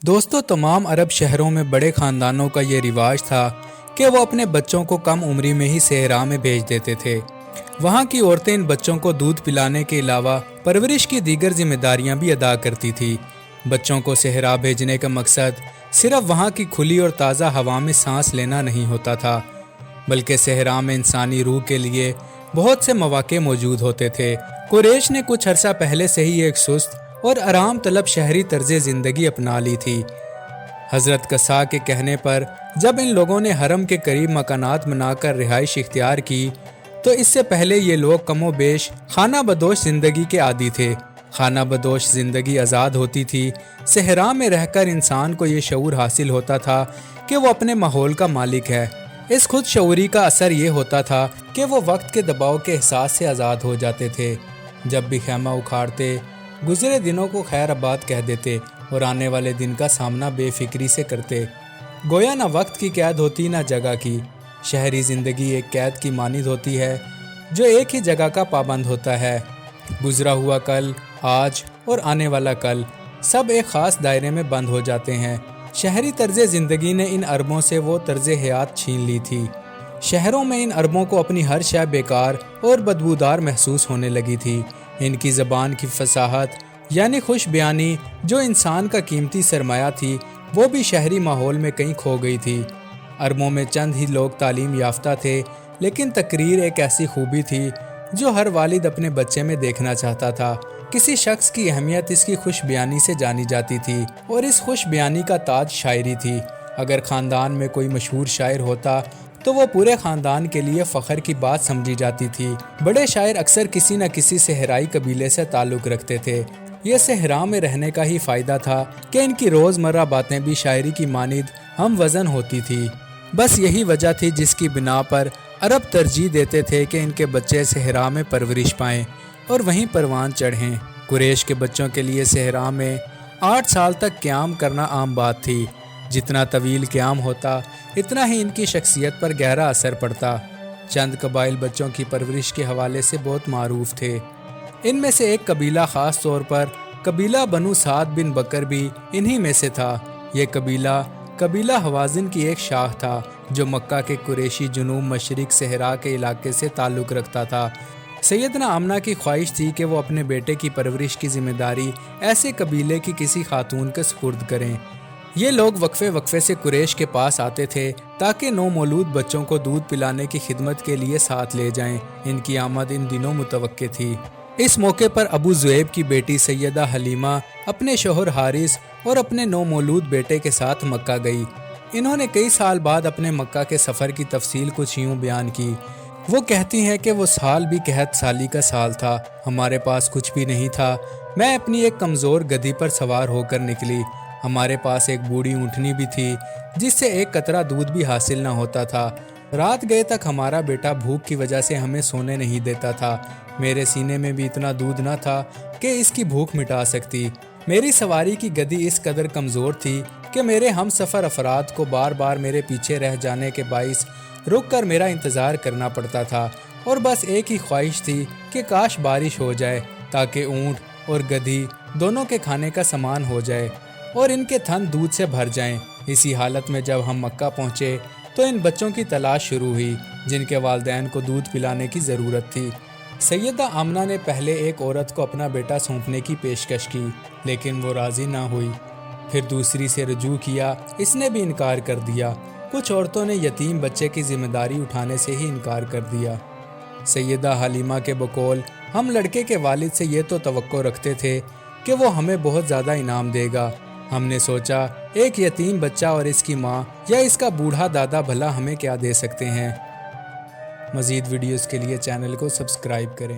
دوستوں، تمام عرب شہروں میں بڑے خاندانوں کا یہ رواج تھا کہ وہ اپنے بچوں کو کم عمری میں ہی صحرا میں بھیج دیتے تھے۔ وہاں کی عورتیں ان بچوں کو دودھ پلانے کے علاوہ پرورش کی دیگر ذمہ داریاں بھی ادا کرتی تھیں۔ بچوں کو صحرا بھیجنے کا مقصد صرف وہاں کی کھلی اور تازہ ہوا میں سانس لینا نہیں ہوتا تھا، بلکہ صحرا میں انسانی روح کے لیے بہت سے مواقع موجود ہوتے تھے۔ قریش نے کچھ عرصہ پہلے سے ہی ایک سست اور آرام طلب شہری طرز زندگی اپنا لی تھی۔ حضرت قصا کے کہنے پر جب ان لوگوں نے حرم کے قریب مکانات بنا کر رہائش اختیار کی تو اس سے پہلے یہ لوگ کم و بیش خانہ بدوش زندگی کے عادی تھے۔ خانہ بدوش زندگی آزاد ہوتی تھی۔ صحرا میں رہ کر انسان کو یہ شعور حاصل ہوتا تھا کہ وہ اپنے ماحول کا مالک ہے۔ اس خود شعوری کا اثر یہ ہوتا تھا کہ وہ وقت کے دباؤ کے احساس سے آزاد ہو جاتے تھے۔ جب بھی خیمہ اکھاڑتے، گزرے دنوں کو خیر آباد کہہ دیتے اور آنے والے دن کا سامنا بے فکری سے کرتے۔ گویا نہ وقت کی قید ہوتی نہ جگہ کی۔ شہری زندگی ایک قید کی مانند ہوتی ہے جو ایک ہی جگہ کا پابند ہوتا ہے۔ گزرا ہوا کل، آج اور آنے والا کل سب ایک خاص دائرے میں بند ہو جاتے ہیں۔ شہری طرز زندگی نے ان عربوں سے وہ طرز حیات چھین لی تھی۔ شہروں میں ان عربوں کو اپنی ہر شے بیکار اور بدبودار محسوس ہونے لگی تھی۔ ان کی زبان کی فصاحت یعنی خوش بیانی جو انسان کا قیمتی سرمایہ تھی، وہ بھی شہری ماحول میں کہیں کھو گئی تھی۔ عربوں میں چند ہی لوگ تعلیم یافتہ تھے، لیکن تقریر ایک ایسی خوبی تھی جو ہر والد اپنے بچے میں دیکھنا چاہتا تھا۔ کسی شخص کی اہمیت اس کی خوش بیانی سے جانی جاتی تھی، اور اس خوش بیانی کا تاج شاعری تھی۔ اگر خاندان میں کوئی مشہور شاعر ہوتا تو وہ پورے خاندان کے لیے فخر کی بات سمجھی جاتی تھی۔ بڑے شاعر اکثر کسی نہ کسی صحرائی قبیلے سے تعلق رکھتے تھے۔ یہ صحرا میں رہنے کا ہی فائدہ تھا کہ ان کی روزمرہ باتیں بھی شاعری کی مانند ہم وزن ہوتی تھی۔ بس یہی وجہ تھی جس کی بنا پر عرب ترجیح دیتے تھے کہ ان کے بچے صحرا میں پرورش پائیں اور وہیں پروان چڑھیں۔ قریش کے بچوں کے لیے صحرا میں 8 سال تک قیام کرنا عام بات تھی۔ جتنا طویل قیام ہوتا اتنا ہی ان کی شخصیت پر گہرا اثر پڑتا۔ چند قبائل بچوں کی پرورش کے حوالے سے بہت معروف تھے۔ ان میں سے ایک قبیلہ خاص طور پر قبیلہ بنو سعد بن بکر بھی انہی میں سے تھا۔ یہ قبیلہ حوازن کی ایک شاخ تھا جو مکہ کے قریشی جنوب مشرق صحرا کے علاقے سے تعلق رکھتا تھا۔ سیدنا آمنہ کی خواہش تھی کہ وہ اپنے بیٹے کی پرورش کی ذمہ داری ایسے قبیلے کی کسی خاتون کے سپرد کریں۔ یہ لوگ وقفے سے قریش کے پاس آتے تھے تاکہ نومولود بچوں کو دودھ پلانے کی خدمت کے لیے ساتھ لے جائیں۔ ان کی آمد ان دنوں متوقع تھی۔ اس موقع پر ابو ذؤیب کی بیٹی سیدہ حلیمہ اپنے شوہر حارث اور اپنے نومولود بیٹے کے ساتھ مکہ گئی۔ انہوں نے کئی سال بعد اپنے مکہ کے سفر کی تفصیل کچھ یوں بیان کی۔ وہ کہتی ہیں کہ وہ سال بھی قحط سالی کا سال تھا، ہمارے پاس کچھ بھی نہیں تھا۔ میں اپنی ایک کمزور گدھی پر سوار ہو کر نکلی۔ ہمارے پاس ایک بوڑھی اونٹنی بھی تھی جس سے ایک قطرہ دودھ بھی حاصل نہ ہوتا تھا۔ رات گئے تک ہمارا بیٹا بھوک کی وجہ سے ہمیں سونے نہیں دیتا تھا۔ میرے سینے میں بھی اتنا دودھ نہ تھا کہ اس کی بھوک مٹا سکتی۔ میری سواری کی گدھی اس قدر کمزور تھی کہ میرے ہم سفر افراد کو بار بار میرے پیچھے رہ جانے کے باعث رک کر میرا انتظار کرنا پڑتا تھا، اور بس ایک ہی خواہش تھی کہ کاش بارش ہو جائے تاکہ اونٹ اور گدھی دونوں کے کھانے کا سامان ہو جائے اور ان کے تھن دودھ سے بھر جائیں۔ اسی حالت میں جب ہم مکہ پہنچے تو ان بچوں کی تلاش شروع ہوئی جن کے والدین کو دودھ پلانے کی ضرورت تھی۔ سیدہ آمنہ نے پہلے ایک عورت کو اپنا بیٹا سونپنے کی پیشکش کی، لیکن وہ راضی نہ ہوئی۔ پھر دوسری سے رجوع کیا، اس نے بھی انکار کر دیا۔ کچھ عورتوں نے یتیم بچے کی ذمہ داری اٹھانے سے ہی انکار کر دیا۔ سیدہ حلیمہ کے بقول ہم لڑکے کے والد سے یہ تو توقع رکھتے تھے کہ وہ ہمیں بہت زیادہ انعام دے گا۔ ہم نے سوچا ایک یتیم بچہ اور اس کی ماں یا اس کا بوڑھا دادا بھلا ہمیں کیا دے سکتے ہیں۔ مزید ویڈیوز کے لیے چینل کو سبسکرائب کریں۔